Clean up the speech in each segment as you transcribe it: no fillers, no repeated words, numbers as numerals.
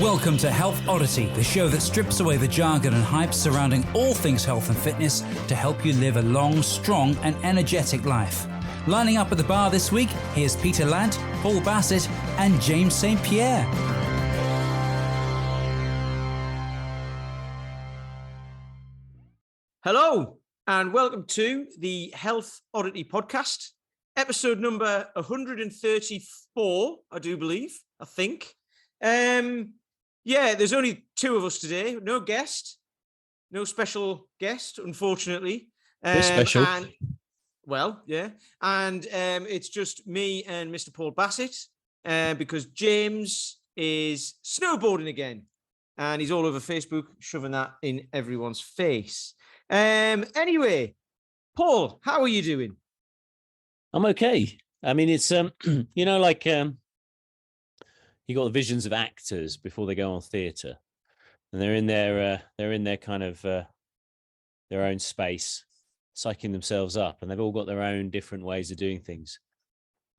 Welcome to Health Oddity, the show that strips away the jargon and hype surrounding all things health and fitness to help you live a long, strong and energetic life. Lining up at the bar this week, here's Peter Lant, Paul Bassett and James St. Pierre. Hello and welcome to the Health Oddity podcast, episode number 134, I do believe, I think. There's only two of us today, no guest, no special guest, unfortunately. Special. And it's just me and Mr. Paul Bassett, because James is snowboarding again, and he's all over Facebook shoving that in everyone's face. Anyway, Paul, how are you doing? I'm okay. I mean, it's you got the visions of actors before they go on theatre, and they're in their kind of their own space, psyching themselves up, and they've all got their own different ways of doing things.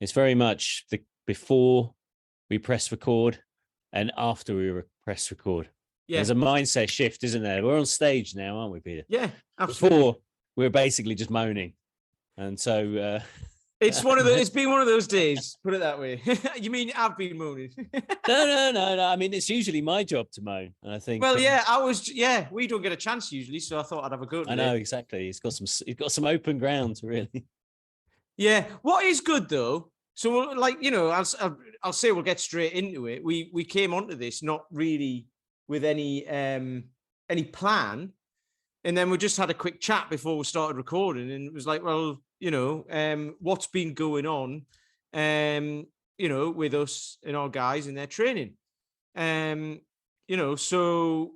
It's very much the before we press record and after we press record. Yeah. There's a mindset shift, isn't there? We're on stage now, aren't we, Peter? Yeah, absolutely. Before we were basically just moaning, and so it's been one of those days. Put it that way. You mean I've been moaning? No. I mean, it's usually my job to moan, and I think. Well, we don't get a chance usually, so I thought I'd have a go. I know exactly. It's got some open ground, really. Yeah. What is good though? So, I'll say we'll get straight into it. We came onto this not really with any plan, and then we just had a quick chat before we started recording, and it was like, well, what's been going on, with us and our guys in their training, so.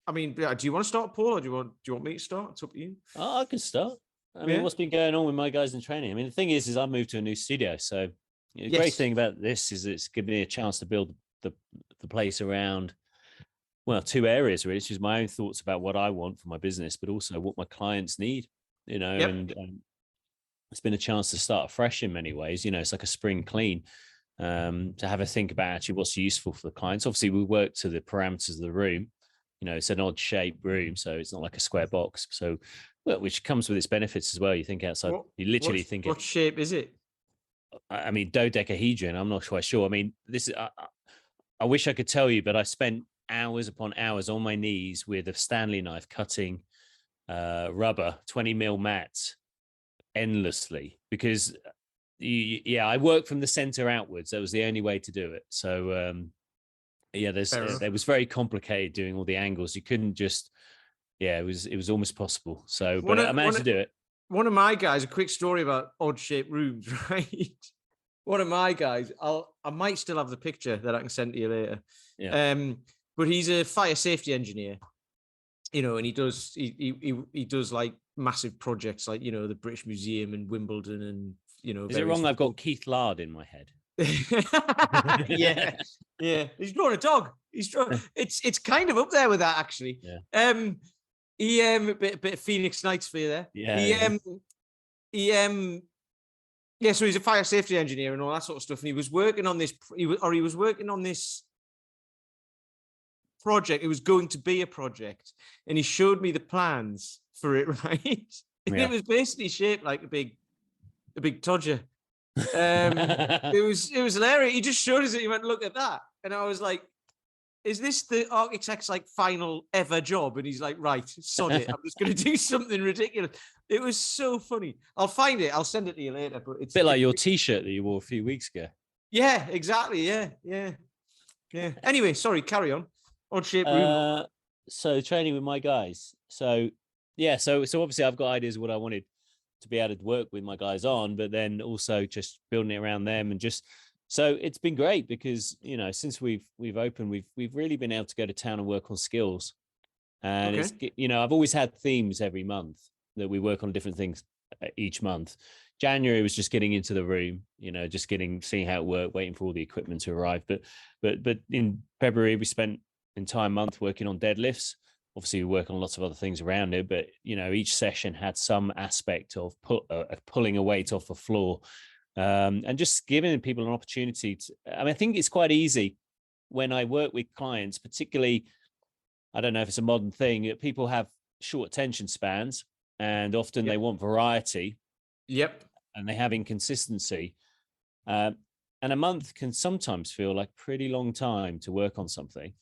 I mean, do you want to start, Paul, or do you want me to start? It's up to you. Oh, I can start. I mean, what's been going on with my guys in training? I mean, the thing is I moved to a new studio, so the great thing about this is it's given me a chance to build the place around, well, two areas really. It's just my own thoughts about what I want for my business, but also what my clients need, and it's been a chance to start fresh in many ways. It's like a spring clean, to have a think about actually what's useful for the clients. Obviously, we work to the parameters of the room. It's an odd shaped room, so it's not like a square box. So, which comes with its benefits as well. You think outside, you literally think. What shape is it? I mean, dodecahedron. I'm not quite sure. I mean, this is. I wish I could tell you, but I spent hours upon hours on my knees with a Stanley knife cutting rubber 20 mil mats endlessly because I work from the center outwards. That was the only way to do it. So it was very complicated doing all the angles. You couldn't just it was almost possible. So but I managed to do it. One of my guys, a quick story about odd shaped rooms, right? One of my guys, I might still have the picture that I can send to you later. Yeah. But he's a fire safety engineer, and he does like massive projects like, the British Museum and Wimbledon and, Is it wrong? I've got Keith Lard in my head. Yeah. He's drawn a dog. It's kind of up there with that, actually. Yeah. A bit of Phoenix Nights for you there. Yeah. So he's a fire safety engineer and all that sort of stuff. And he was working on this, project. It was going to be a project, and he showed me the plans for it, right? And it was basically shaped like a big Todger. It was hilarious. He just showed us it. He went, look at that. And I was like, is this the architect's like final ever job? And he's like, right, sod it. I'm just going to do something ridiculous. It was so funny. I'll find it. I'll send it to you later. But it's a bit like your T-shirt that you wore a few weeks ago. Yeah, exactly. Yeah. Anyway, sorry, carry on. Odd shaped room. So training with my guys. So obviously I've got ideas of what I wanted to be able to work with my guys on, but then also just building it around them and just. So it's been great because, since we've opened, we've really been able to go to town and work on skills. And it's, I've always had themes every month that we work on different things each month. January was just getting into the room, just seeing how it worked, waiting for all the equipment to arrive. But in February, we spent an entire month working on deadlifts. Obviously, we work on lots of other things around it, but, each session had some aspect of pulling a weight off the floor. And just giving people an opportunity to, I think it's quite easy when I work with clients, particularly, I don't know if it's a modern thing, people have short attention spans, and often they want variety. Yep. And they have inconsistency. And a month can sometimes feel like a pretty long time to work on something.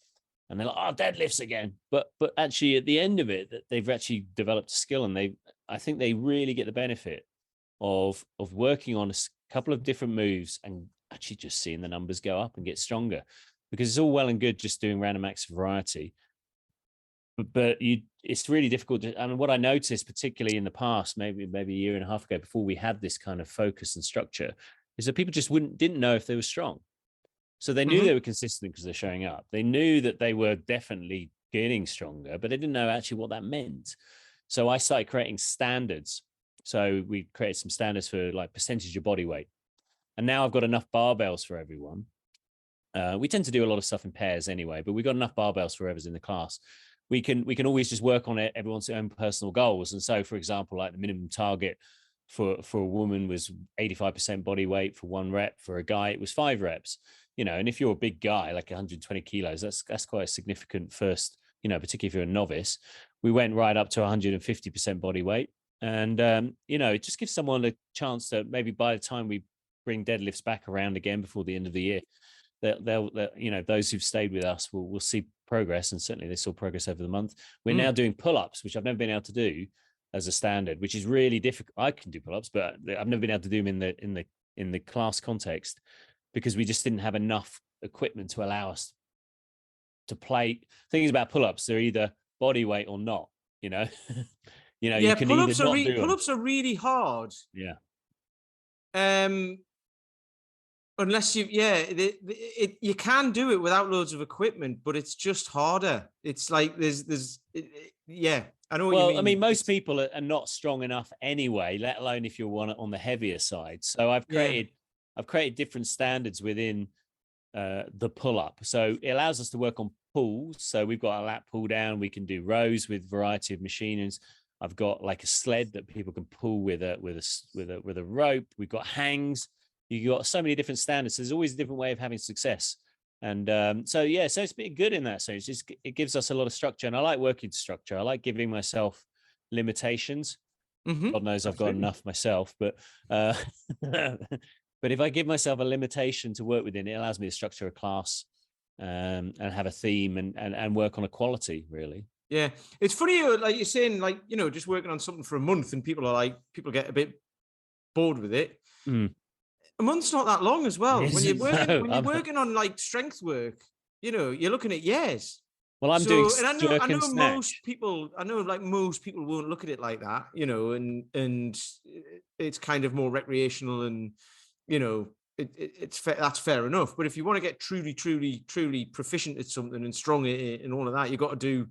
And they're like, oh, deadlifts again. But actually at the end of it, they've actually developed a skill, and I think they really get the benefit of working on a couple of different moves and actually just seeing the numbers go up and get stronger. Because it's all well and good just doing random acts of variety. But it's really difficult. And what I noticed, particularly in the past, maybe a year and a half ago, before we had this kind of focus and structure, is that people just didn't know if they were strong. So they knew they were consistent because they're showing up. They knew that they were definitely getting stronger, but they didn't know actually what that meant. So I started creating standards. So we created some standards for like percentage of body weight. And now I've got enough barbells for everyone. We tend to do a lot of stuff in pairs anyway, but we've got enough barbells for whoever's in the class. We can always just work on it, everyone's own personal goals. And so, for example, like the minimum target for a woman was 85% body weight for 1 rep. For a guy, it was 5 reps. And if you're a big guy, like 120 kilos, that's quite a significant first, particularly if you're a novice. We went right up to 150% body weight. And, it just gives someone a chance to maybe by the time we bring deadlifts back around again before the end of the year, they'll those who've stayed with us will see progress, and certainly they saw progress over the month. We're now doing pull-ups, which I've never been able to do as a standard, which is really difficult. I can do pull-ups, but I've never been able to do them in the class context because we just didn't have enough equipment to allow us to play. Things about pull-ups, they're either body weight or not. You can pull-ups either not do them. Pull-ups are really hard. Yeah. Unless you can do it without loads of equipment, but it's just harder. It's like I know what you mean. I mean, most people are not strong enough anyway, let alone if you're on the heavier side. So I've created different standards within the pull-up. So it allows us to work on pulls. So we've got a lat pull down. We can do rows with variety of machines. I've got like a sled that people can pull with a rope. We've got hangs. You've got so many different standards. There's always a different way of having success. And so it's been good in that sense. It gives us a lot of structure. And I like working to structure. I like giving myself limitations. God knows I've got enough myself. But but if I give myself a limitation to work within, it allows me to structure a class and have a theme and work on a quality, really. Yeah. It's funny, like you're saying, like, just working on something for a month and people get a bit bored with it. A month's not that long as well. When you're working on like strength work, you're looking at years. Well, I'm doing and I know snatch. most people won't look at it like that, and it's kind of more recreational, and that's fair enough. But if you want to get truly, truly, truly proficient at something and strong at it and all of that, you've got to do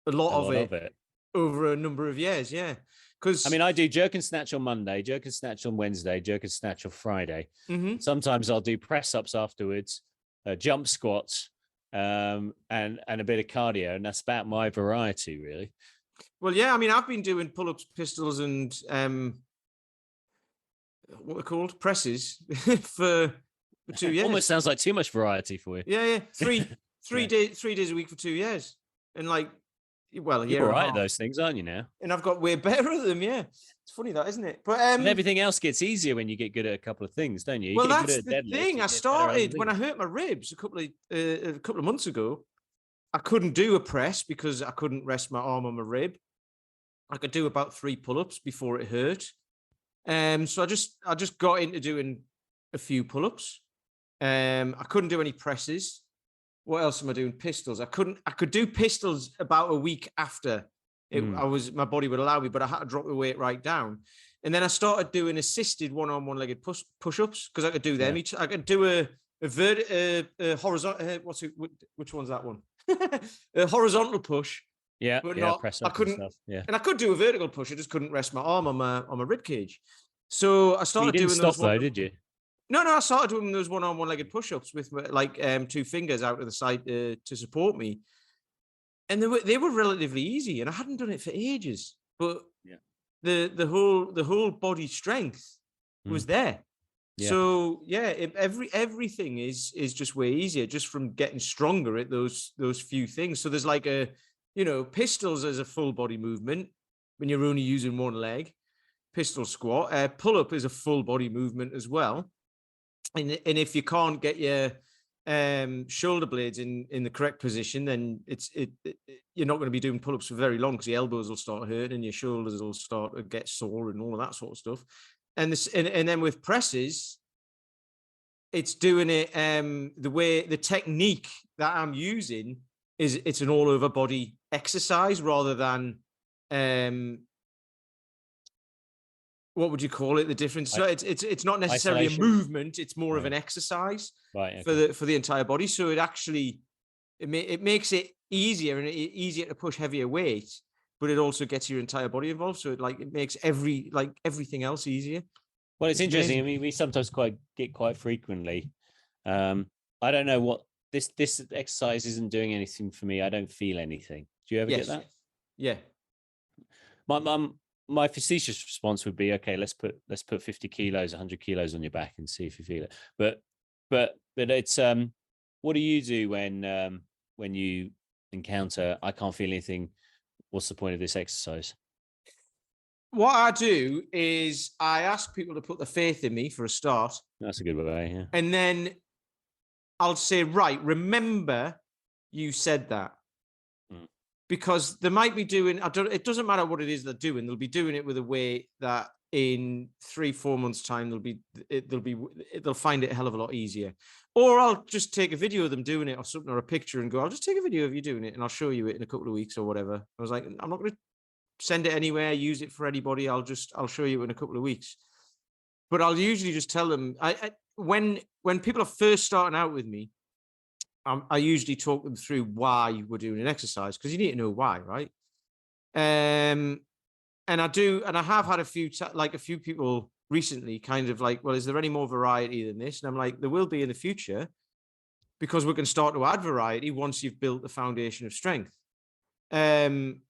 a lot of it over a number of years. Yeah. Because I do jerk and snatch on Monday, jerk and snatch on Wednesday, jerk and snatch on Friday. Sometimes I'll do press ups afterwards, jump squats, and a bit of cardio, and that's about my variety, really. Well, yeah, I've been doing pull ups, pistols, and what are called presses for 2 years. Almost sounds like too much variety for you. Yeah. Three days a week for 2 years, and like. Well, you're all right at those things, aren't you now? And I've got way better at them. Yeah, it's funny that, isn't it? But and everything else gets easier when you get good at a couple of things, don't you? Well, that's the thing. I started when I hurt my ribs a couple of months ago. I couldn't do a press because I couldn't rest my arm on my rib. I could do about 3 pull-ups before it hurt. So I just got into doing a few pull-ups. I couldn't do any presses. What else am I doing? Pistols. I could do pistols about a week after my body would allow me, but I had to drop the weight right down. And then I started doing assisted one-legged push-ups because I could do them. I could do a horizontal. Which one's that one? A horizontal push. Yeah, but not. Press I up couldn't. And stuff. Yeah, and I could do a vertical push. I just couldn't rest my arm on my rib cage. So I started doing those. Though, did you? No, I started doing those one-legged push-ups with like 2 fingers out to the side to support me, and they were relatively easy, and I hadn't done it for ages. But the whole body strength was there, Yeah. So yeah, everything is just way easier just from getting stronger at those few things. So there's like pistols as a full body movement when you're only using one leg. Pistol squat, pull up is a full body movement as well. And if you can't get your shoulder blades in the correct position, then you're not going to be doing pull ups for very long because your elbows will start hurting and your shoulders will start to get sore and all of that sort of stuff. And then with presses, it's doing it the technique that I'm using it's an all over body exercise rather than what would you call it? The difference. So it's not necessarily isolation. A movement. It's more of an exercise for the entire body. So it actually it makes it easier and easier to push heavier weight, but it also gets your entire body involved. So it makes everything else easier. Well, it's interesting. Amazing. I mean, we sometimes get quite frequently. I don't know what this exercise isn't doing anything for me. I don't feel anything. Do you ever get that? Yeah. My facetious response would be, okay, let's put 50 kilos, 100 kilos on your back and see if you feel it. But it's what do you do when you encounter I can't feel anything? What's the point of this exercise? What I do is I ask people to put their faith in me for a start. That's a good way, yeah. And then I'll say, right, remember you said that. Because they might be doing, it doesn't matter what it is they're doing. They'll be doing it with a way that in 3-4 months' time, they'll find it a hell of a lot easier. Or I'll just take a video of them doing it or something, or a picture and go, I'll just take a video of you doing it and I'll show you it in a couple of weeks or whatever. I was like, I'm not going to send it anywhere, use it for anybody. I'll show you in a couple of weeks. But I'll usually just tell them, when people are first starting out with me, I usually talk them through why we're doing an exercise, because you need to know why, right? And I have had a few people recently kind of like, well, is there any more variety than this? And I'm like, there will be in the future, because we can start to add variety once you've built the foundation of strength. And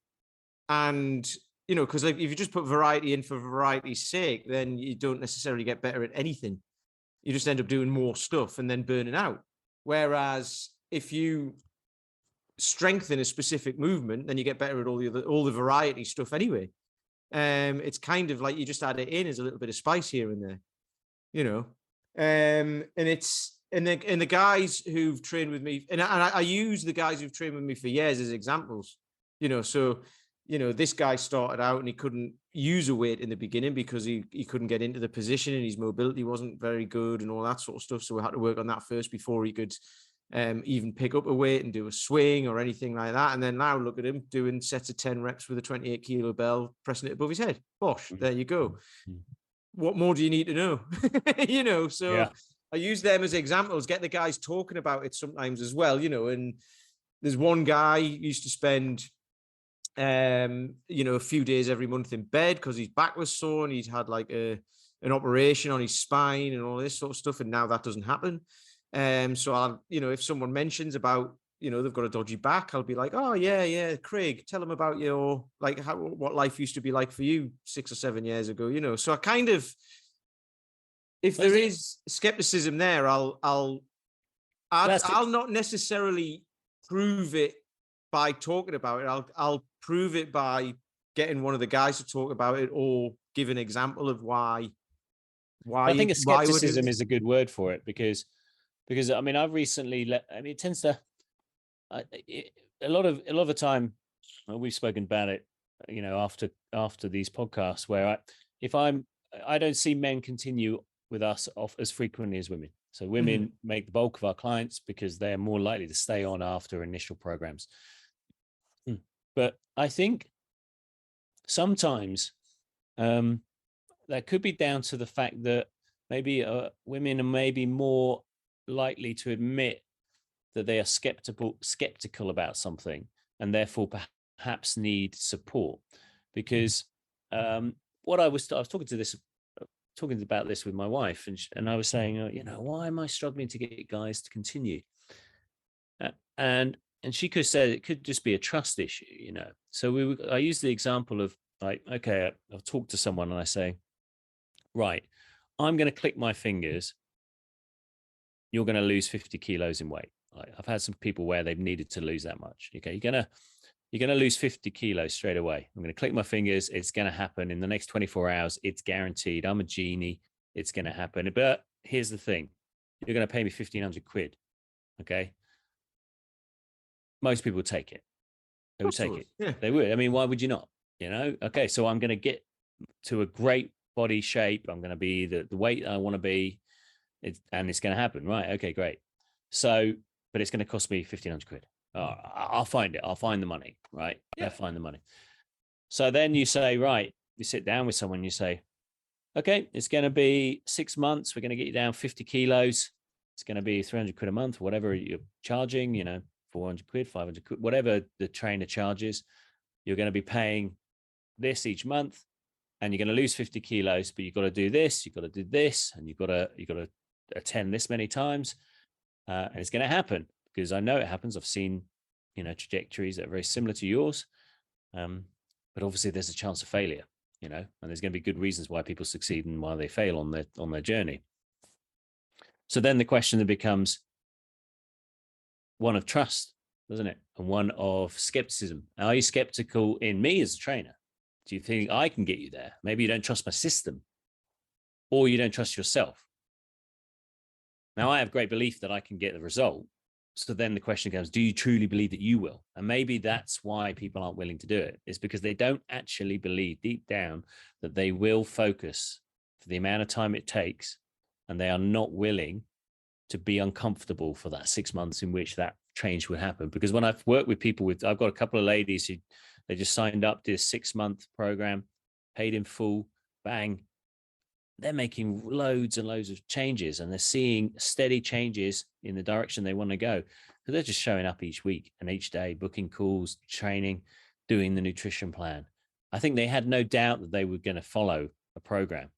because if you just put variety in for variety's sake, then you don't necessarily get better at anything. You just end up doing more stuff and then burning out. Whereas if you strengthen a specific movement, then you get better at all the variety stuff anyway. It's kind of like you just add it in as a little bit of spice here and there, and the guys who've trained with me, and I use the guys who've trained with me for years as examples, so this guy started out and he couldn't use a weight in the beginning because he couldn't get into the position and his mobility wasn't very good and all that sort of stuff. So we had to work on that first before he could even pick up a weight and do a swing or anything like that. And then now look at him doing sets of 10 reps with a 28 kilo bell, pressing it above his head. Bosh, there you go. What more do you need to know? So yeah. I use them as examples, get the guys talking about it sometimes as well, and there's one guy who used to spend a few days every month in bed because his back was sore and he'd had like an operation on his spine and all this sort of stuff, and now that doesn't happen. So I'll, if someone mentions about, they've got a dodgy back, I'll be like, oh yeah, Craig, tell them about your what life used to be like for you 6 or 7 years ago. So I kind of, if there is skepticism there, I'll not necessarily prove it by talking about it. I'll prove it by getting one of the guys to talk about it or give an example of why. I think skepticism is a good word for it because I mean, I've recently it tends to a lot of the time we've spoken about it, after these podcasts where I don't see men continue with us off as frequently as women. So women make the bulk of our clients because they're more likely to stay on after initial programs. But I think sometimes that could be down to the fact that maybe women are maybe more likely to admit that they are skeptical about something and therefore perhaps need support. Because what I was talking about this with my wife, and I was saying, why am I struggling to get guys to continue? And she could say it could just be a trust issue, So I use the example of like, okay, I'll talk to someone and I say, right, I'm going to click my fingers, you're going to lose 50 kilos in weight. I've had some people where they've needed to lose that much. Okay, you're gonna lose 50 kilos straight away. I'm going to click my fingers. It's going to happen in the next 24 hours. It's guaranteed. I'm a genie. It's going to happen. But here's the thing. You're going to pay me 1,500 quid. Okay. Most people take it. They would take it. Yeah. They would. I mean, why would you not? Okay. So I'm going to get to a great body shape. I'm going to be the weight I want to be. And it's going to happen. Right. Okay, great. So, but it's going to cost me 1,500 quid. I'll find it. I'll find the money. Right. Yeah. I'll find the money. So then you say, right, you sit down with someone, you say, okay, it's going to be 6 months. We're going to get you down 50 kilos. It's going to be 300 quid a month, whatever you're charging, 400 quid, 500 quid, whatever the trainer charges. You're going to be paying this each month, and you're going to lose 50 kilos, but you've got to do this, you've got to do this, and you've got to attend this many times. And it's going to happen because I know it happens. I've seen, trajectories that are very similar to yours. But obviously there's a chance of failure, and there's going to be good reasons why people succeed and why they fail on their journey. So then the question that becomes one of trust, doesn't it? And one of skepticism. Are you skeptical in me as a trainer? Do you think I can get you there? Maybe you don't trust my system, or you don't trust yourself. Now, I have great belief that I can get the result. So then the question comes, do you truly believe that you will? And maybe that's why people aren't willing to do it. It's because they don't actually believe deep down that they will focus for the amount of time it takes, and they are not willing to be uncomfortable for that 6 months in which that change would happen. Because when I've worked with people I've got a couple of ladies who they just signed up to a 6-month program, paid in full, bang. They're making loads and loads of changes, and they're seeing steady changes in the direction they want to go. So they're just showing up each week and each day, booking calls, training, doing the nutrition plan. I think they had no doubt that they were going to follow a program.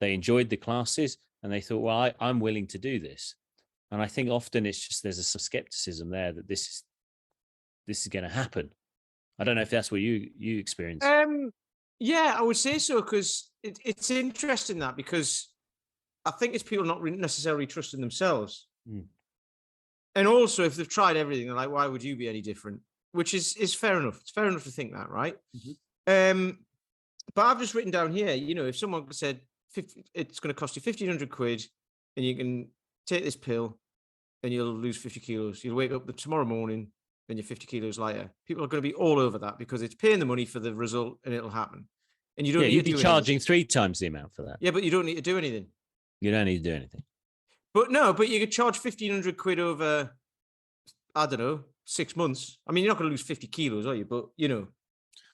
They enjoyed the classes and they thought, well, I'm willing to do this. And I think often it's just there's some skepticism there that this is going to happen. I don't know if that's what you experience. Yeah, I would say so, because it's interesting that, because I think it's people not necessarily trusting themselves. And also, if they've tried everything, they're like, why would you be any different? Which is fair enough. It's fair enough to think that, right? Mm-hmm. But I've just written down here, if someone said it's going to cost you 1,500 quid and you can take this pill and you'll lose 50 kilos. You'll wake up tomorrow morning and you're 50 kilos lighter. People are going to be all over that because it's paying the money for the result and it'll happen. And you don't need you'd to be charging 3 times the amount for that. Yeah, but you don't need to do anything. You don't need to do anything. But you could charge 1,500 quid over, I don't know, 6 months. I mean, you're not going to lose 50 kilos, are you? But, yeah,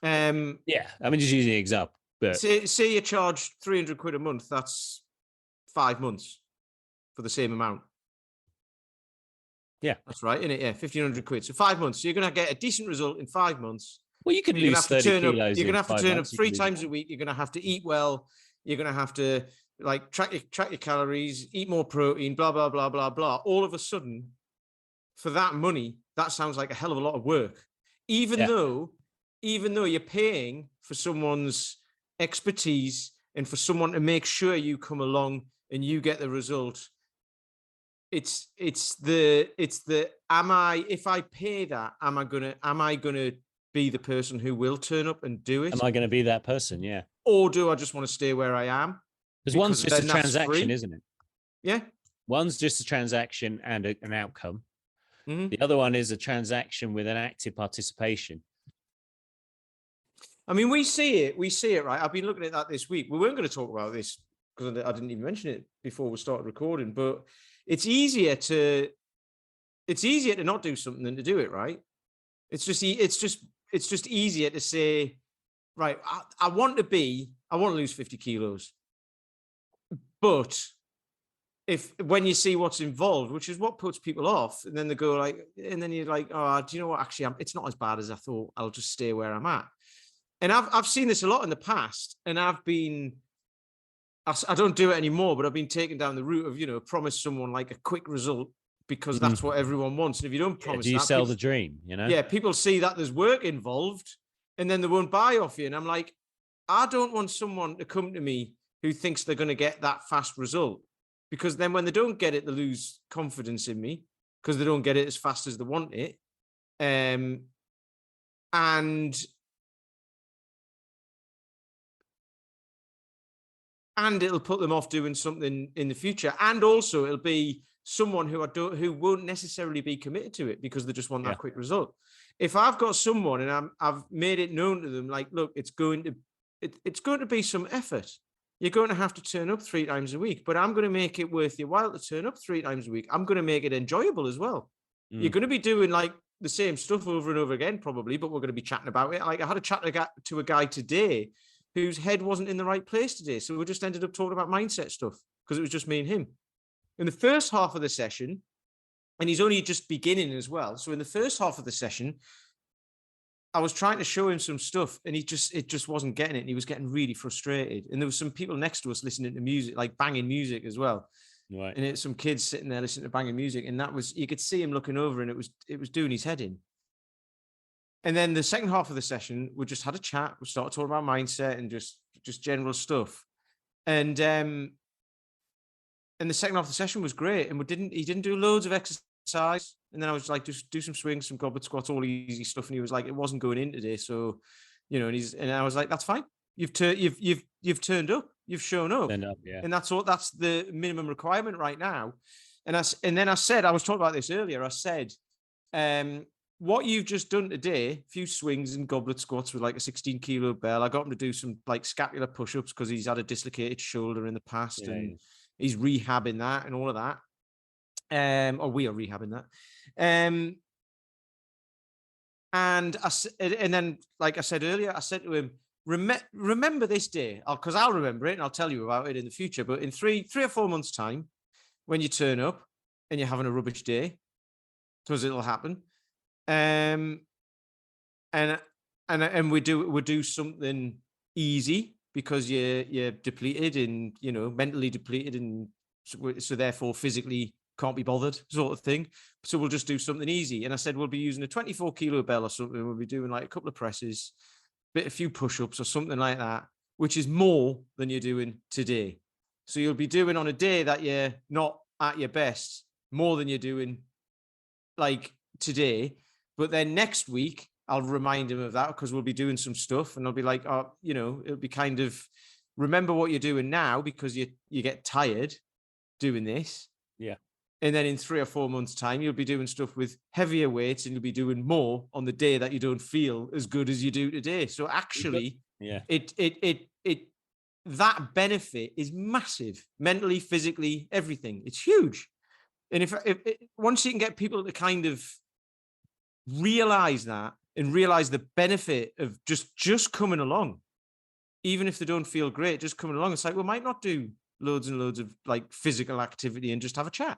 I mean, just using an example. But say you charge 300 quid a month, that's 5 months for the same amount. Yeah. That's right, isn't it? Yeah, 1,500 quid. So 5 months. So you're going to get a decent result in 5 months. Well, you could lose 30 kilos. You're going to have to turn up 3 times a week. You're going to have to eat well. You're going to have to track your calories, eat more protein, blah, blah, blah, blah, blah. All of a sudden, for that money, that sounds like a hell of a lot of work. Even though you're paying for someone's expertise and for someone to make sure you come along and you get the result. It's the if I pay that, am I gonna be the person who will turn up and do it? Am I going to be that person? Yeah. Or do I just want to stay where I am? Because one's just a transaction, isn't it? Yeah. One's just a transaction and an outcome. Mm-hmm. The other one is a transaction with an active participation. I mean, we see it, right? I've been looking at that this week. We weren't going to talk about this because I didn't even mention it before we started recording, but it's easier to not do something than to do it, right? It's just easier to say, right, I want to lose 50 kilos. But when you see what's involved, which is what puts people off, and then they go and then you're like, oh, do you know what? Actually, it's not as bad as I thought. I'll just stay where I'm at. And I've seen this a lot in the past, and I don't do it anymore, but I've been taken down the route of, promise someone like a quick result because that's what everyone wants. And if you don't promise do you sell the dream, Yeah, people see that there's work involved and then they won't buy off you. And I'm like, I don't want someone to come to me who thinks they're going to get that fast result, because then when they don't get it, they lose confidence in me because they don't get it as fast as they want it. And it'll put them off doing something in the future. And also it'll be someone who won't necessarily be committed to it because they just want that quick result. If I've got someone and I've made it known to them, like, look, it's going to be some effort. You're going to have to turn up 3 times a week, but I'm going to make it worth your while to turn up 3 times a week. I'm going to make it enjoyable as well. You're going to be doing like the same stuff over and over again, probably, but we're going to be chatting about it. Like I had a chat to a guy today whose head wasn't in the right place today. So we just ended up talking about mindset stuff because it was just me and him. In the first half of the session, and he's only just beginning as well. So in the first half of the session, I was trying to show him some stuff and it just wasn't getting it. And he was getting really frustrated. And there was some people next to us listening to music, like banging music as well. Right. And it's some kids sitting there listening to banging music. And you could see him looking over and it was doing his head in. And then the second half of the session, we just had a chat. We started talking about mindset and just general stuff. And the second half of the session was great. And he didn't do loads of exercise. And then I was like, just do some swings, some goblet squats, all easy stuff. And he was like, it wasn't going in today. So, and I was like, that's fine. You've turned up, you've shown up. And that's the minimum requirement right now. And then I said, I was talking about this earlier. I said, what you've just done today, a few swings and goblet squats with like a 16 kilo bell. I got him to do some like scapular push-ups because he's had a dislocated shoulder in the past and he's rehabbing that and all of that. Or we are rehabbing that. And then, like I said earlier, I said to him, remember this day, because I'll remember it and I'll tell you about it in the future. But in 3 or 4 months' time, when you turn up and you're having a rubbish day, because it'll happen, and we do something easy because you're depleted and mentally depleted and so therefore physically can't be bothered, sort of thing. So we'll just do something easy. And I said we'll be using a 24 kilo bell or something. We'll be doing like a couple of presses, a few push-ups or something like that, which is more than you're doing today. So you'll be doing on a day that you're not at your best more than you're doing like today. But then next week, I'll remind him of that because we'll be doing some stuff and I'll be like, it'll be kind of remember what you're doing now because you get tired doing this. Yeah. And then in 3 or 4 months' time, you'll be doing stuff with heavier weights and you'll be doing more on the day that you don't feel as good as you do today. So actually, that benefit is massive, mentally, physically, everything. It's huge. And if once you can get people to kind of realize that and realize the benefit of just coming along, even if they don't feel great, just coming along, it's like, we might not do loads and loads of like physical activity and just have a chat.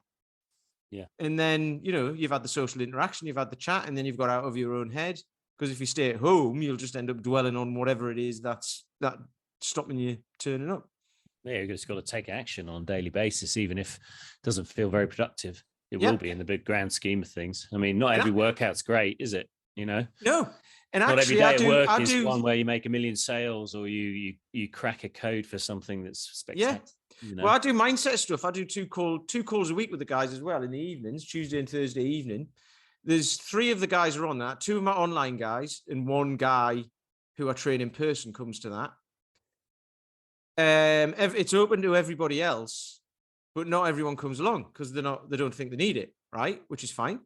Yeah. And then, you've had the social interaction, you've had the chat, and then you've got out of your own head. Because if you stay at home, you'll just end up dwelling on whatever it is that's stopping you turning up. Yeah, you've just got to take action on a daily basis, even if it doesn't feel very productive. It will be in the big grand scheme of things. I mean, not every workout's great, is it? No. And not actually, every day at work is one where you make 1 million sales or you crack a code for something that's spectacular. Yeah. Well, I do mindset stuff. I do two calls a week with the guys as well in the evenings, Tuesday and Thursday evening. There's 3 of the guys are on that. 2 of my online guys and 1 guy who I train in person comes to that. It's open to everybody else, but not everyone comes along because they don't think they need it, right? Which is fine.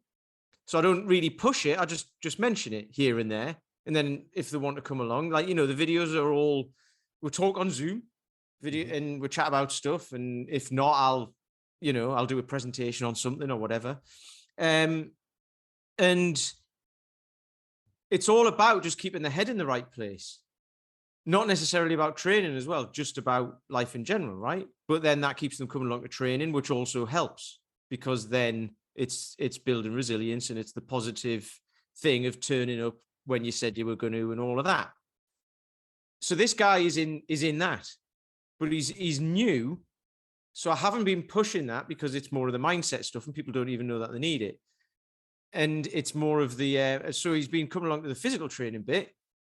So I don't really push it. I just mention it here and there. And then if they want to come along, like, the videos are all, we'll talk on Zoom video and we'll chat about stuff. And if not, I'll do a presentation on something or whatever. And it's all about just keeping the head in the right place. Not necessarily about training as well, just about life in general, right? But then that keeps them coming along to training, which also helps because then it's building resilience and it's the positive thing of turning up when you said you were going to and all of that. So this guy is in that, but he's new. So I haven't been pushing that because it's more of the mindset stuff and people don't even know that they need it. And it's more of the, so he's been coming along to the physical training bit.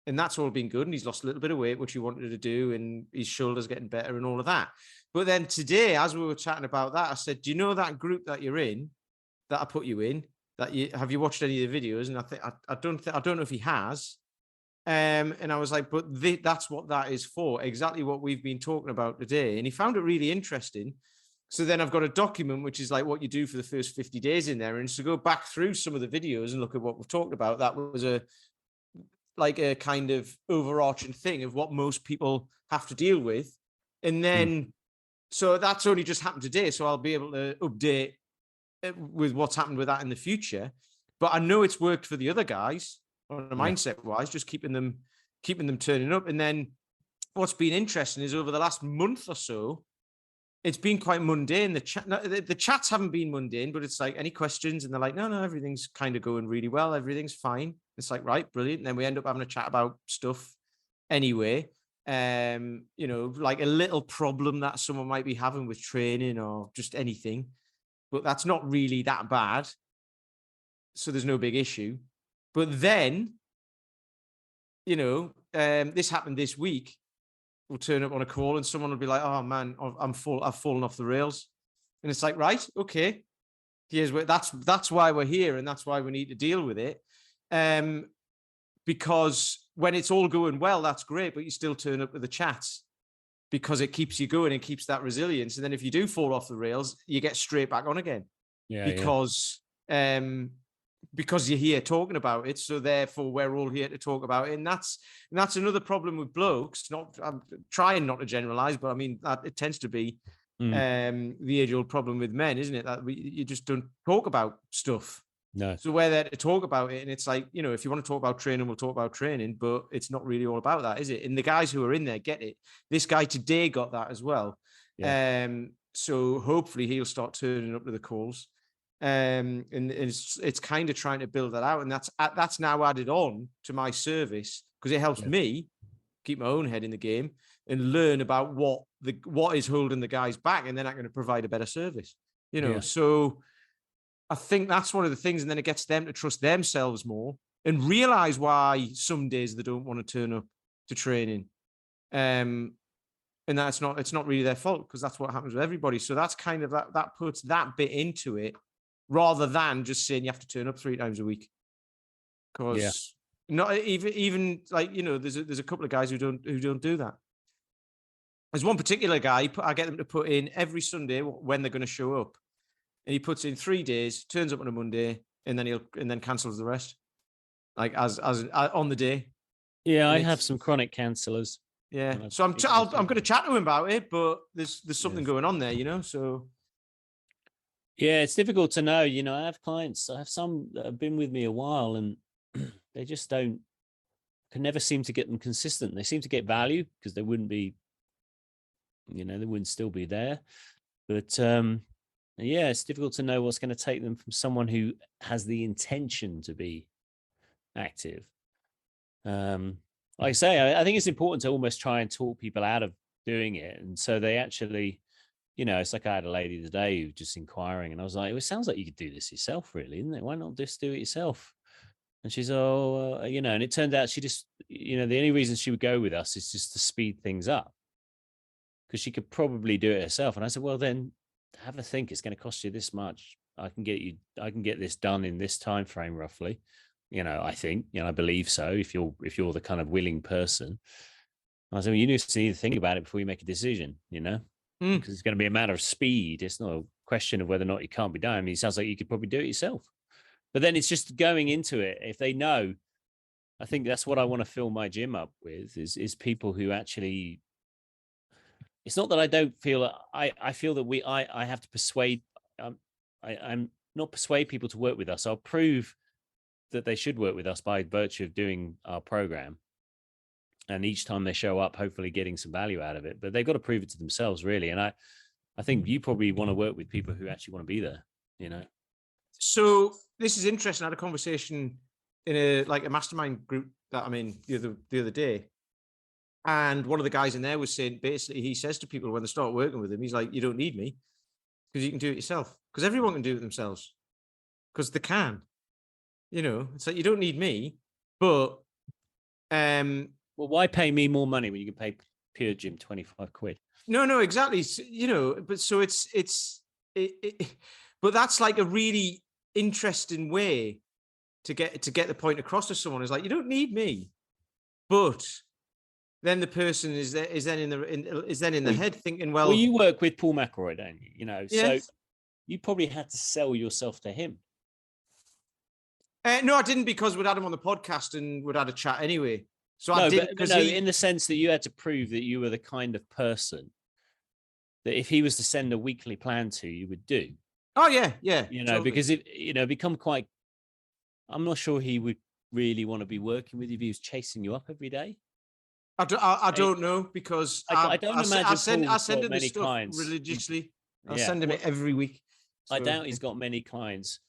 And that's all been good. And he's lost a little bit of weight, which he wanted to do. And his shoulder's getting better and all of that. But then today, as we were chatting about that, I said, do you know that group that you're in, that I put you in, have you watched any of the videos? And I don't know if he has. And I was like, but that's what that is for. Exactly what we've been talking about today. And he found it really interesting. So then I've got a document, which is like what you do for the first 50 days in there. And to go back through some of the videos and look at what we've talked about, that was a kind of overarching thing of what most people have to deal with. And then, so that's only just happened today. So I'll be able to update with what's happened with that in the future. But I know it's worked for the other guys on a mindset wise, just keeping them turning up. And then what's been interesting is over the last month or so, it's been quite mundane. The chats haven't been mundane, but it's like, any questions? And they're like, no, everything's kind of going really well. Everything's fine. It's like, right, brilliant. And then we end up having a chat about stuff anyway. Like a little problem that someone might be having with training or just anything, but that's not really that bad. So there's no big issue. But then, this happened this week. We'll turn up on a call and someone will be like, oh man, I've fallen off the rails. And it's like, right, okay. That's why we're here. And that's why we need to deal with it. Because when it's all going well, that's great, but you still turn up with the chats because it keeps you going and keeps that resilience. And then if you do fall off the rails, you get straight back on again. Because you're here talking about it. So therefore we're all here to talk about it. And that's another problem with blokes. I'm trying not to generalize, but I mean, it tends to be the age-old problem with men, isn't it? That you just don't talk about stuff. No. So we're there to talk about it. And it's like, if you want to talk about training, we'll talk about training, but it's not really all about that, is it? And the guys who are in there get it. This guy today got that as well. Yeah. So hopefully he'll start turning up to the calls. And it's kind of trying to build that out. And that's now added on to my service because it helps me keep my own head in the game and learn about what is holding the guys back. And then I'm going to provide a better service, So I think that's one of the things. And then it gets them to trust themselves more and realize why some days they don't want to turn up to training. And it's not really their fault because that's what happens with everybody. So that's kind of that puts that bit into it rather than just saying you have to turn up 3 times a week. Because not even like, there's a couple of guys who don't do that. There's one particular guy, I get them to put in every Sunday when they're going to show up. And he puts in 3 days, turns up on a Monday, and then cancels the rest. Like as on the day. Yeah, I have some chronic cancelers. Yeah. So I'm going to chat to him about it, but there's something going on there, so. Yeah, it's difficult to know. I have clients, I have some that have been with me a while and they just can never seem to get them consistent. They seem to get value because they wouldn't be, they wouldn't still be there. But it's difficult to know what's going to take them from someone who has the intention to be active. Like I say, I think it's important to almost try and talk people out of doing it. And so they actually, it's like I had a lady today who was just inquiring and I was like, it sounds like you could do this yourself, really, isn't it? Why not just do it yourself? And she's, and it turned out she just, the only reason she would go with us is just to speed things up because she could probably do it herself. And I said, well, then have a think. It's going to cost you this much. I can get this done in this time frame, roughly. I think, I believe so. If you're the kind of willing person, I said, well, you need to think about it before you make a decision, because it's going to be a matter of speed. It's not a question of whether or not it can't be done. I mean, it sounds like you could probably do it yourself. But then it's just going into it. If they know, I think that's what I want to fill my gym up with is people who actually, it's not that I don't feel, I feel that I have to persuade, I'm not persuade people to work with us. I'll prove that they should work with us by virtue of doing our program. And each time they show up, hopefully getting some value out of it. But they've got to prove it to themselves, really. And I think you probably want to work with people who actually want to be there, So this is interesting. I had a conversation in a mastermind group that I'm in the other day. And one of the guys in there was saying, basically, he says to people when they start working with him, he's like, you don't need me because you can do it yourself. Because everyone can do it themselves because they can. It's like, you don't need me, but Well, why pay me more money when you can pay Pure Gym 25 quid? No, exactly. But so but that's like a really interesting way to get the point across to someone. Is like, you don't need me, but then the person is then in the head thinking, well, you work with Paul McElroy, don't you? You know, yes. So you probably had to sell yourself to him. No, I didn't, because we'd had him on the podcast and we'd had a chat anyway. So I did, but in the sense that you had to prove that you were the kind of person that if he was to send a weekly plan to, you would do. Oh yeah. You know, totally. Because it become quite. I'm not sure he would really want to be working with you if he was chasing you up every day. I don't know, because I don't imagine I send him the stuff clients religiously. I send him it every week. So. I doubt he's got many clients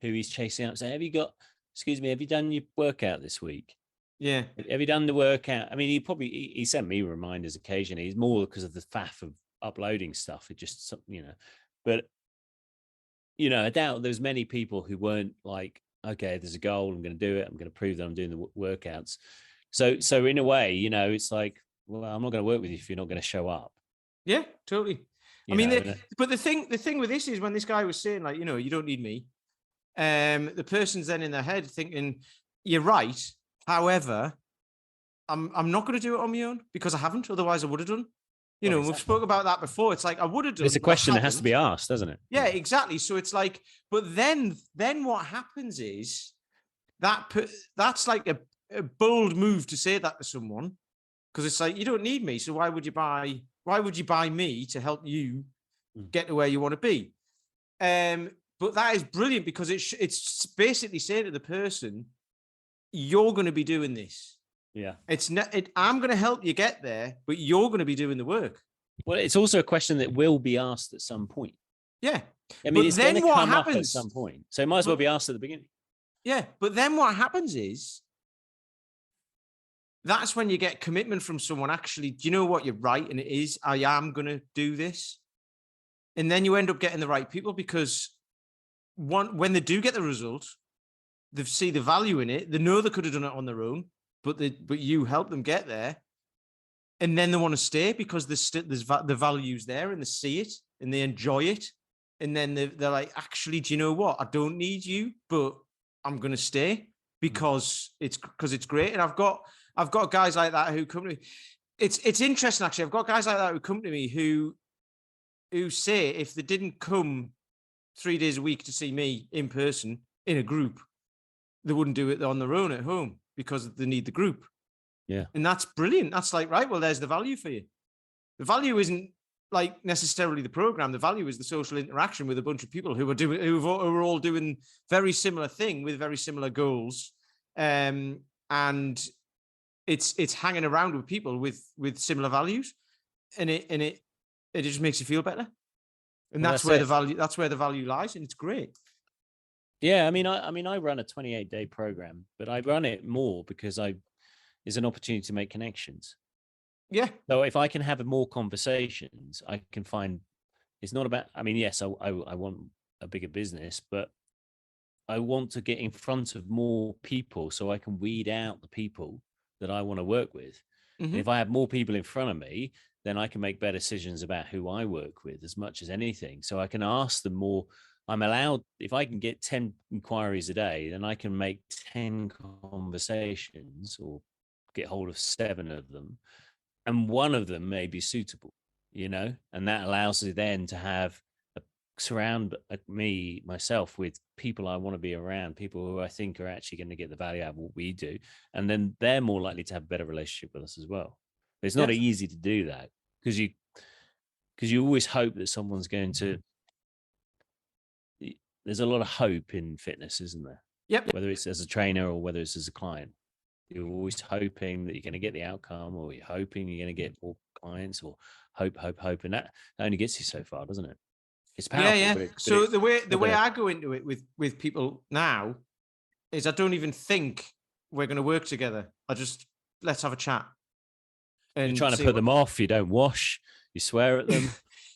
who he's chasing up saying, have you done your workout this week? Yeah. Have you done the workout? I mean, he sent me reminders occasionally. It's more because of the faff of uploading stuff. It just, but I doubt there's many people who weren't like, okay, there's a goal, I'm going to do it, I'm going to prove that I'm doing the workouts. So in a way, it's like, well, I'm not going to work with you if you're not going to show up. Yeah, totally. But the thing with this is, when this guy was saying, like, you don't need me, the person's then in their head thinking, you're right. However, I'm not going to do it on my own, because I haven't. Otherwise, I would have done. Exactly. We've spoke about that before. It's like, I would have done. It's a question that has to be asked, doesn't it? Yeah, exactly. So it's like, but then what happens is that's like a bold move to say that to someone, because it's like, you don't need me, so why would you buy me to help you get to where you want to be? But that is brilliant, because it's basically saying to the person, you're going to be doing this. Yeah. I'm going to help you get there, but you're going to be doing the work. Well, it's also a question that will be asked at some point. Yeah. I mean, it's going to come up at some point. So it might as well be asked at the beginning. Yeah. But then what happens is, that's when you get commitment from someone. Actually, do you know what? You're right. And it is, I am going to do this. And then you end up getting the right people, because when they do get the result, they see the value in it. They know they could have done it on their own, but you help them get there. And then they want to stay, because there's the value's there, and they see it and they enjoy it. And then they're like, actually, do you know what? I don't need you, but I'm going to stay because it's great. And I've got guys like that who come to me. It's interesting, actually. I've got guys like that who come to me who say, if they didn't come 3 days a week to see me in person in a group, they wouldn't do it on their own at home, because they need the group. Yeah. And that's brilliant. That's like, right, well, there's the value for you. The value isn't like necessarily the program. The value is the social interaction with a bunch of people who are all doing very similar thing with very similar goals. And it's hanging around with people with similar values, and it just makes you feel better. And that's where the value lies, and it's great. Yeah, I mean, I run a 28-day program, but I run it more because it's an opportunity to make connections. Yeah. So if I can have more conversations, I can find. It's not about. I mean, yes, I want a bigger business, but I want to get in front of more people so I can weed out the people that I want to work with. Mm-hmm. If I have more people in front of me, then I can make better decisions about who I work with as much as anything. So I can ask them more. I'm allowed, if I can get 10 inquiries a day, then I can make 10 conversations or get hold of 7 of them. And one of them may be suitable, and that allows me then to surround myself with people I want to be around, people who I think are actually going to get the value out of what we do. And then they're more likely to have a better relationship with us as well. But it's not easy to do that, because you always hope that someone's going to. There's a lot of hope in fitness, isn't there? Yep. Whether it's as a trainer or whether it's as a client, you're always hoping that you're going to get the outcome, or you're hoping you're going to get more clients, or hope, and that only gets you so far, doesn't it? It's powerful. Yeah. So the way I go into it with people now is, I don't even think we're going to work together. I just, let's have a chat. And you're trying to put them off. You don't wash. You swear at them.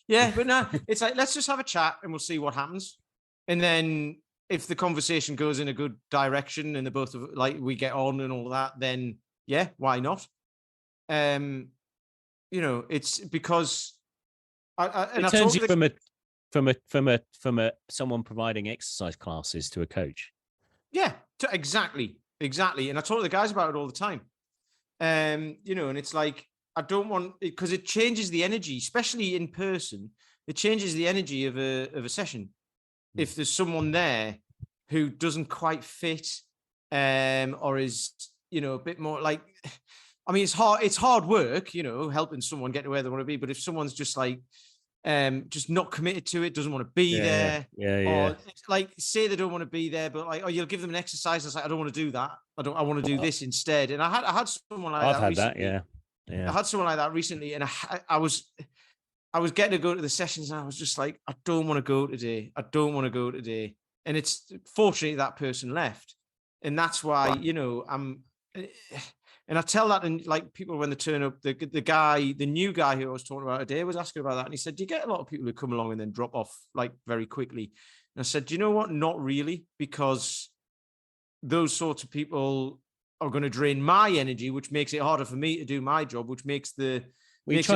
Yeah, but no, it's like, let's just have a chat and we'll see what happens. And then if the conversation goes in a good direction and they both like we get on and all that, then Yeah, why not? You know, it's because It turns you from a someone providing exercise classes to a coach. Yeah, exactly. And I talk to the guys about it all the time. You know, and it's like, I don't want it because it changes the energy, especially in person. It changes the energy of a session. If there's someone there who doesn't quite fit, or is, you know, a bit more like, I mean, it's hard work, you know, helping someone get to where they want to be. But if someone's just like, just not committed to it, doesn't want to be there, or like say they don't want to be there, but like, oh, you'll give them an exercise. It's like, I don't want to do that. I want to do this instead. And I had someone like I've that had recently. that, yeah. I had someone like that recently, and I was getting to go to the sessions, and I was just like, I don't want to go today. I don't want to go today. And it's fortunately that person left, and that's why, you know, and I tell that, and like people when they turn up, the new guy who I was talking about today was asking about that, and he said, "Do you get a lot of people who come along and then drop off like very quickly?" And I said, "Do you know what? Not really, because those sorts of people are going to drain my energy, which makes it harder for me to do my job, which makes it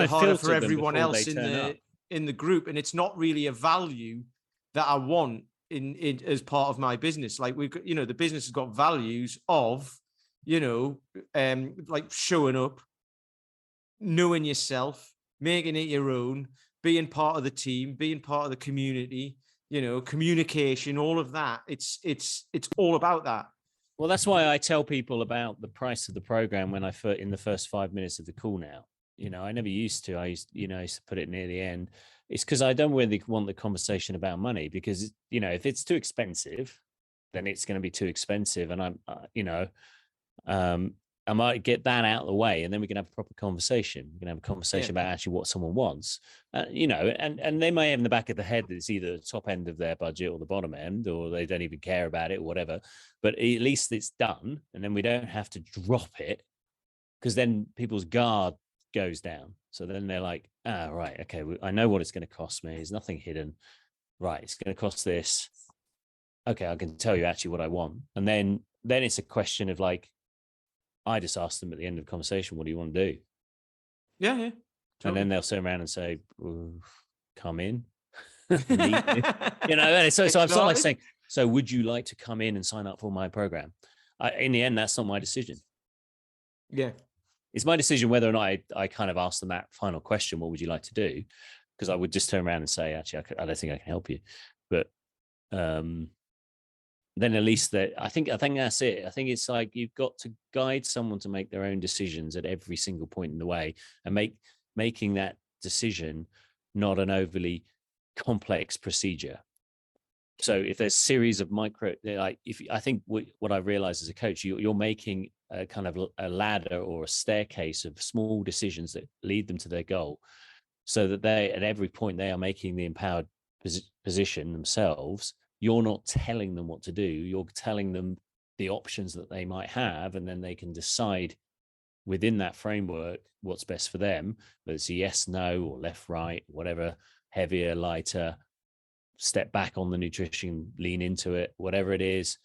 harder for everyone else in the group, and it's not really a value that I want in as part of my business. Like we've got, you know, the business has got values of, you know, like showing up, knowing yourself, making it your own, being part of the team, being part of the community, you know, communication, all of that. It's all about that." Well, that's why I tell people about the price of the program when in the first 5 minutes of the call now. You know, I never used to. I used to put it near the end. It's because I don't really want the conversation about money, because, you know, if it's too expensive, then it's going to be too expensive. And I might get that out of the way, and then we can have a proper conversation. We can have a conversation about actually what someone wants, you know, and they may have in the back of the head that it's either the top end of their budget or the bottom end, or they don't even care about it or whatever. But at least it's done, and then we don't have to drop it, because then people's guard goes down. So then they're like, right, okay, I know what it's going to cost me. There's nothing hidden. Right, it's going to cost this. Okay, I can tell you actually what I want. And then it's a question of like, I just ask them at the end of the conversation, what do you want to do? Yeah. Totally. And then they'll turn around and say, come in. You know, and so I'm sort of like saying, so would you like to come in and sign up for my program? In the end, that's not my decision. Yeah. It's my decision whether or not I kind of ask them that final question, what would you like to do? Because I would just turn around and say, actually, I don't think I can help you. But then at least I think that's it. I think it's like you've got to guide someone to make their own decisions at every single point in the way, and making that decision not an overly complex procedure. So if there's a series of I think what I realized as a coach, you're making a kind of a ladder or a staircase of small decisions that lead them to their goal, so that they, at every point, they are making the empowered position themselves. You're not telling them what to do. You're telling them the options that they might have, and then they can decide within that framework what's best for them, whether it's a yes, no, or left, right, whatever, heavier, lighter, step back on the nutrition, lean into it, whatever it is,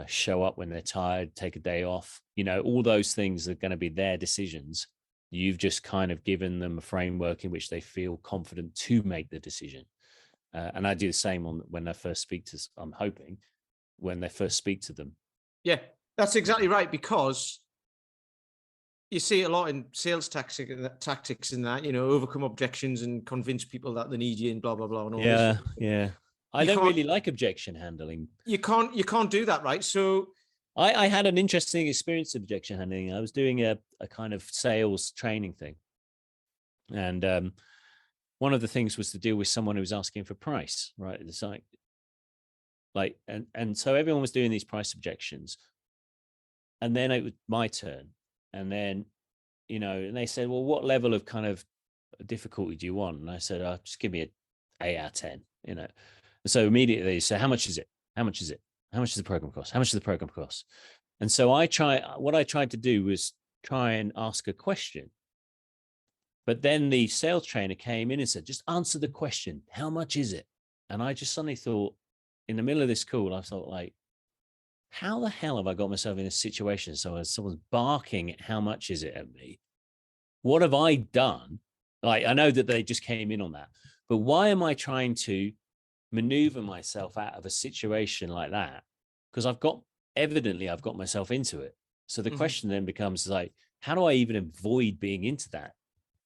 show up when they're tired, take a day off. You know, all those things are going to be their decisions. You've just kind of given them a framework in which they feel confident to make the decision. And I do the same when I first speak to, I'm hoping, when they first speak to them. Yeah, that's exactly right, because you see a lot in sales tactics in that, you know, overcome objections and convince people that they need you and blah, blah, blah. And all this. Yeah. I don't really like objection handling. You can't do that, right? So I had an interesting experience of objection handling. I was doing a kind of sales training thing. And one of the things was to deal with someone who was asking for price, right? It's like, and so everyone was doing these price objections. And then it was my turn. And then, you know, and they said, well, what level of kind of difficulty do you want? And I said, just give me an 8 out of 10, you know. And so immediately they say, how much is it? How much is it? How much does the program cost? How much does the program cost? And so what I tried to do was try and ask a question. But then the sales trainer came in and said, just answer the question. How much is it? And I just suddenly thought, in the middle of this call, I thought, like, how the hell have I got myself in a situation? So as someone's barking, how much is it at me? What have I done? Like, I know that they just came in on that, but why am I trying to maneuver myself out of a situation like that? Because I've got myself into it. So the question then becomes like, how do I even avoid being into that?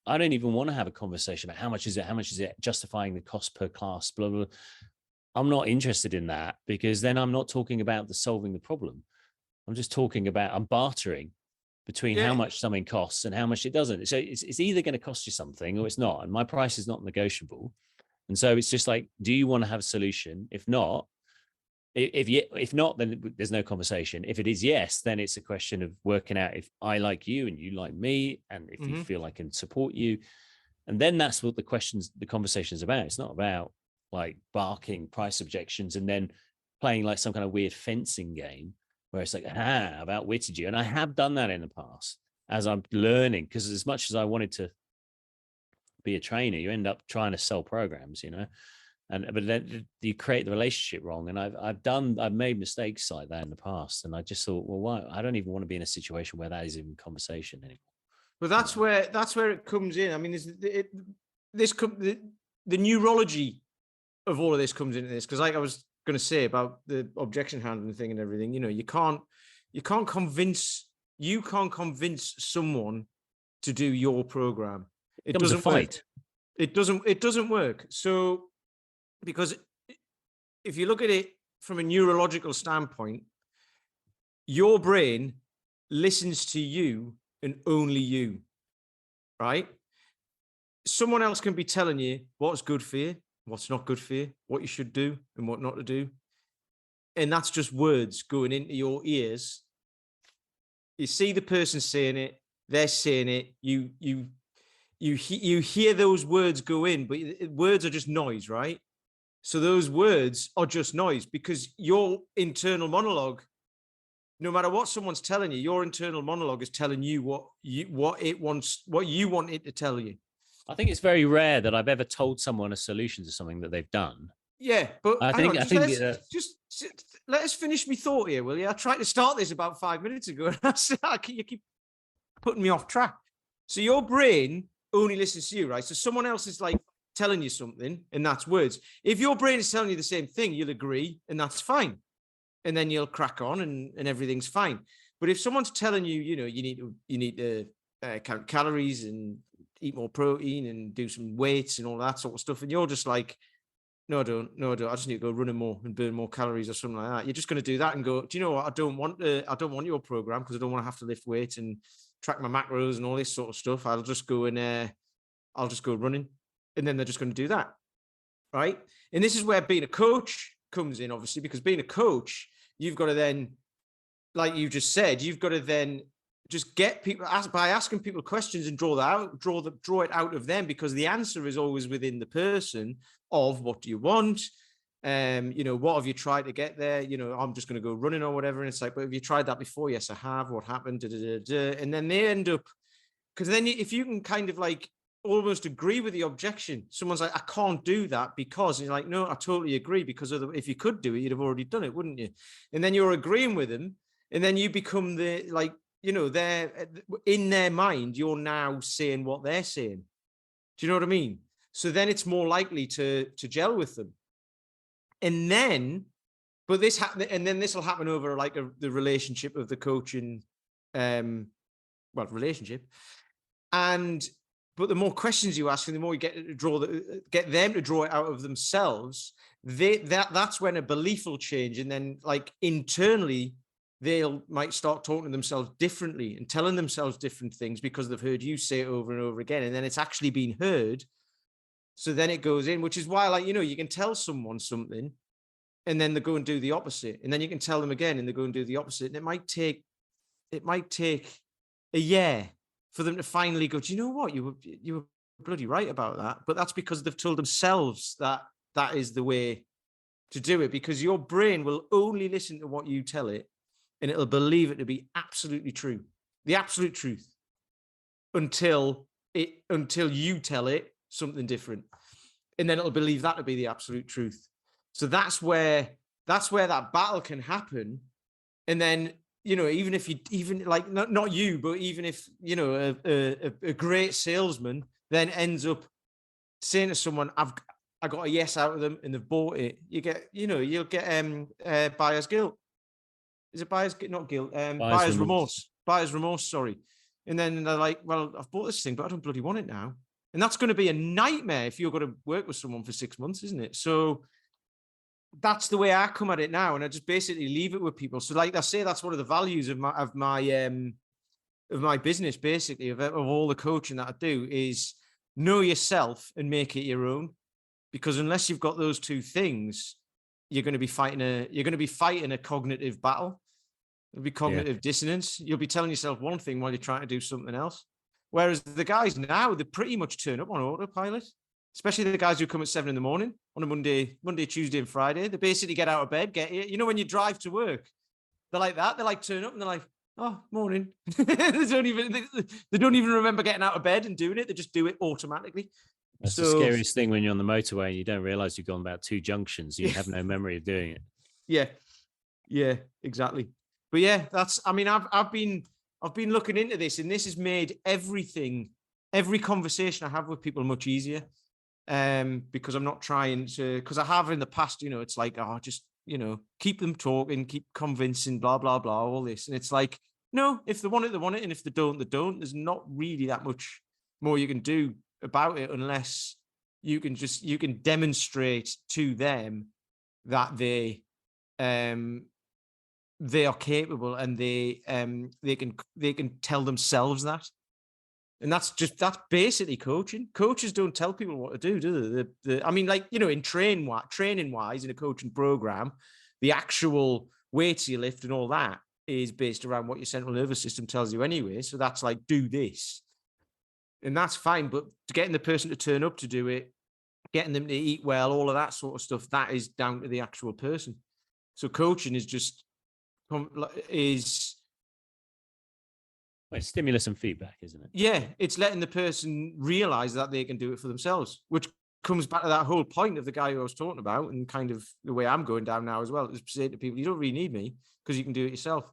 I don't even want to have a conversation about how much is it, justifying the cost per class, blah, blah, blah. I'm not interested in that, because then I'm not talking about solving the problem. I'm just talking about, I'm bartering between how much something costs and how much it doesn't. So it's either going to cost you something or it's not. And my price is not negotiable. And so it's just like, do you want to have a solution? If not, if not, then there's no conversation. If it is yes, then it's a question of working out if I like you and you like me, and if you feel I can support you. And then that's what the conversation is about. It's not about like barking price objections and then playing like some kind of weird fencing game where it's like, I've outwitted you. And I have done that in the past as I'm learning, because as much as I wanted to be a trainer, you end up trying to sell programs, but then you create the relationship wrong. And I've made mistakes like that in the past. And I just thought, well, why? I don't even want to be in a situation where that is even conversation anymore. But that's where it comes in. I mean, the neurology of all of this comes into this, because like I was going to say about the objection handling thing and everything, you can't convince someone to do your program. It doesn't fight. It doesn't work. So, because if you look at it from a neurological standpoint, your brain listens to you and only you, right? Someone else can be telling you what's good for you, what's not good for you, what you should do and what not to do. And that's just words going into your ears. You see the person saying it, they're saying it, you hear those words go in, but words are just noise, right? So those words are just noise, because your internal monologue, no matter what someone's telling you, your internal monologue is telling you what you want it to tell you. I think it's very rare that I've ever told someone a solution to something that they've done. Yeah, but just let us finish my thought here, will you? I tried to start this about 5 minutes ago, and you keep putting me off track. So your brain only listens to you, right? So someone else is like telling you something, and that's words. If your brain is telling you the same thing, you'll agree, and that's fine. And then you'll crack on, and everything's fine. But if someone's telling you, you need to count calories and eat more protein and do some weights and all that sort of stuff, and you're just like, no, I don't. I just need to go running more and burn more calories or something like that. You're just going to do that and go, do you know what? I don't want your program, because I don't want to have to lift weights and track my macros and all this sort of stuff. I'll just go running. And then they're just going to do that, right? And this is where being a coach comes in, obviously, because being a coach, you've got to then, like you just said, you've got to then just get people by asking people questions and draw it out of them, because the answer is always within the person of what do you want? What have you tried to get there? I'm just going to go running or whatever. And it's like, but have you tried that before? Yes, I have. What happened? And then they end up, because then if you can kind of like almost agree with the objection, someone's like, I can't do that because, and you're like, no, I totally agree, because if you could do it, you'd have already done it, wouldn't you? And then you're agreeing with them, and then you become they're in their mind, you're now saying what they're saying. Do you know what I mean? So then it's more likely to gel with them. And then, this will happen over like the relationship of the coaching, relationship. But the more questions you ask, and the more you get them to draw it out of themselves, that's when a belief will change, and then like internally, might start talking to themselves differently and telling themselves different things because they've heard you say it over and over again, and then it's actually been heard. So then it goes in, which is why, like, you can tell someone something, and then they go and do the opposite, and then you can tell them again, and they go and do the opposite, and it might take a year for them to finally go, do you know what? You were bloody right about that. But that's because they've told themselves that is the way to do it, because your brain will only listen to what you tell it, and it'll believe it to be absolutely true, the absolute truth, until you tell it something different. And then it'll believe that to be the absolute truth. So that's where that battle can happen. And then, you know, even if you, even like, not you, but even if, you know, a great salesman then ends up saying to someone, I got a yes out of them and they've bought it, you get, you know, you'll get buyer's guilt. Is it buyer's guilt? Not guilt, buyer's remorse. Buyer's remorse, sorry. And then they're like, well, I've bought this thing, but I don't bloody want it now. And that's going to be a nightmare if you're going to work with someone for 6 months, isn't it? So that's the way I come at it now. And I just basically leave it with people. So like I say, that's one of the values of my business, basically, of all the coaching that I do, is know yourself and make it your own. Because unless you've got those two things, you're going to be fighting a cognitive battle. It'll be cognitive dissonance. You'll be telling yourself one thing while you're trying to do something else. Whereas the guys now, they pretty much turn up on autopilot, especially the guys who come at 7 a.m. on a Monday, Tuesday, and Friday. They basically get out of bed, you know, when you drive to work, they're like that. They like turn up and they're like, oh, morning. They don't even remember getting out of bed and doing it. They just do it automatically. That's the scariest thing when you're on the motorway and you don't realize you've gone about 2 junctions. You have no memory of doing it. Yeah, exactly. But yeah, I've been looking into this, and this has made every conversation I have with people much easier. Because I'm not trying to, because I have in the past, you know, it's like, oh, just, you know, keep them talking, keep convincing, blah, blah, blah, all this. And it's like, no, if they want it, they want it. And if they don't, they don't. There's not really that much more you can do about it, unless you can demonstrate to them that they are capable, and they can tell themselves that. And that's basically coaching. Coaches don't tell people what to do they? I mean, like, you know, in training wise in a coaching program, the actual weights you lift and all that is based around what your central nervous system tells you anyway. So that's like, do this. And that's fine. But getting the person to turn up to do it, getting them to eat well, all of that sort of stuff, that is down to the actual person. So coaching is just it's stimulus and feedback, isn't it? Yeah, it's letting the person realize that they can do it for themselves, which comes back to that whole point of the guy who I was talking about, and kind of the way I'm going down now as well, is saying to people, you don't really need me because you can do it yourself.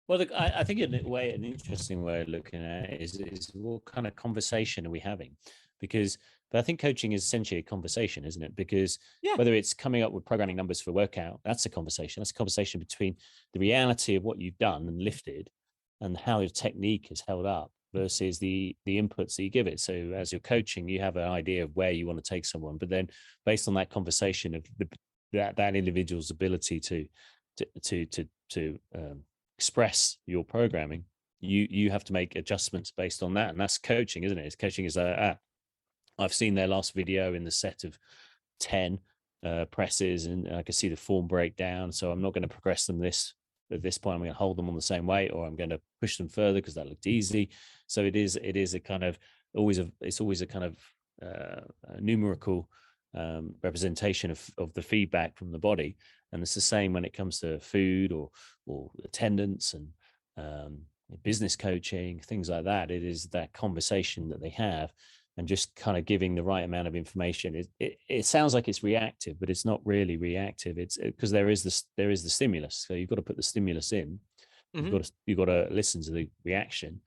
Well, I think in a way, an interesting way of looking at it is what kind of conversation are we having? But I think coaching is essentially a conversation, isn't it? Because whether it's coming up with programming numbers for workout, that's a conversation. That's a conversation between the reality of what you've done and lifted and how your technique is held up versus the inputs that you give it. So as you're coaching, you have an idea of where you want to take someone, but then based on that conversation of that individual's ability to express your programming, you have to make adjustments based on that. And that's coaching, isn't it? It's coaching is like, I've seen their last video in the set of 10 presses, and I can see the form breakdown. So I'm not going to progress them at this point. I'm going to hold them on the same weight, or I'm going to push them further because that looked easy. So it is a kind of it's always a kind of a numerical representation of the feedback from the body. And it's the same when it comes to food or attendance and business coaching, things like that. It is that conversation that they have, and just kind of giving the right amount of information. It sounds like it's reactive, but it's not really reactive. It's because there is the stimulus. So you've got to put the stimulus in. Mm-hmm. You've got to listen to the reaction,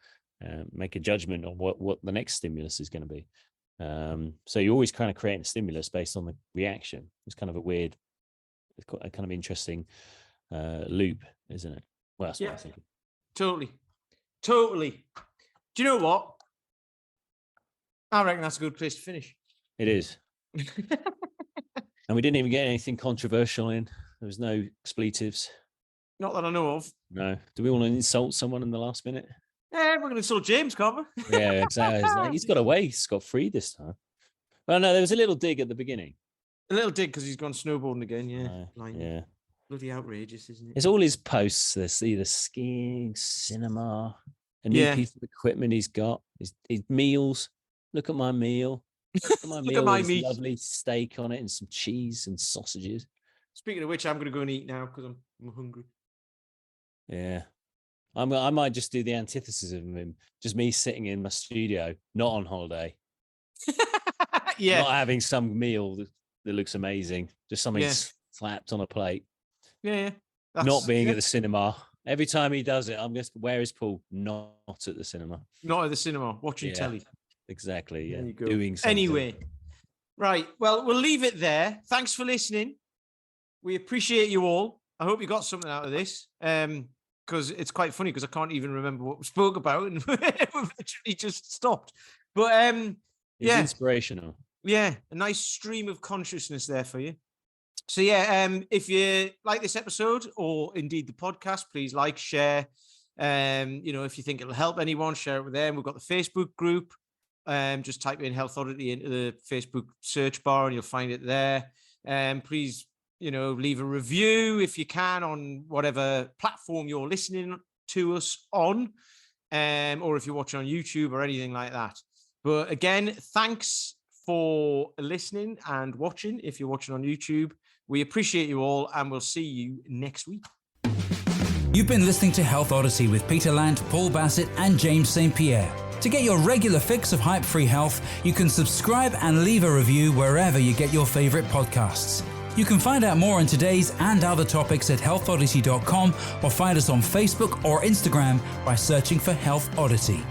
make a judgment on what the next stimulus is going to be. So you're always kind of creating a stimulus based on the reaction. It's kind of a kind of interesting loop, isn't it? Well, that's what I think. Totally. Do you know what? I reckon that's a good place to finish. It is. And we didn't even get anything controversial in. There was no expletives. Not that I know of. No. Do we want to insult someone in the last minute? Yeah, we're going to insult James, can't we? Yeah, exactly. He's got away. He's got free this time. Well, no, there was a little dig at the beginning. A little dig because he's gone snowboarding again, yeah. Yeah. Bloody outrageous, isn't it? It's all his posts. There's either skiing, cinema, a new piece of equipment he's got, his meals. Look at my meal. Look at my meal. Look at my meat. Lovely steak on it and some cheese and sausages. Speaking of which, I'm going to go and eat now because I'm hungry. Yeah. I might just do the antithesis of him. Just me sitting in my studio, not on holiday. Not having some meal that looks amazing. Just something slapped on a plate. Yeah. Not being at the cinema. Every time he does it, I'm just, where is Paul? Not at the cinema. Not at the cinema, watching telly. Exactly. Yeah. There you go. Doing something. Anyway, right. Well, we'll leave it there. Thanks for listening. We appreciate you all. I hope you got something out of this. Because it's quite funny because I can't even remember what we spoke about and we've literally just stopped. But It's inspirational. Yeah, a nice stream of consciousness there for you. So yeah, if you like this episode or indeed the podcast, please like, share. If you think it'll help anyone, share it with them. We've got the Facebook group. Just type in Health Oddity into the Facebook search bar and you'll find it there. Please, leave a review if you can on whatever platform you're listening to us on, or if you're watching on YouTube or anything like that. But again, thanks for listening and watching. If you're watching on YouTube, we appreciate you all, and we'll see you next week. You've been listening to Health Odyssey with Peter Lant, Paul Bassett, and James St. Pierre. To get your regular fix of hype-free health, you can subscribe and leave a review wherever you get your favorite podcasts. You can find out more on today's and other topics at healthodyssey.com or find us on Facebook or Instagram by searching for Health Odyssey.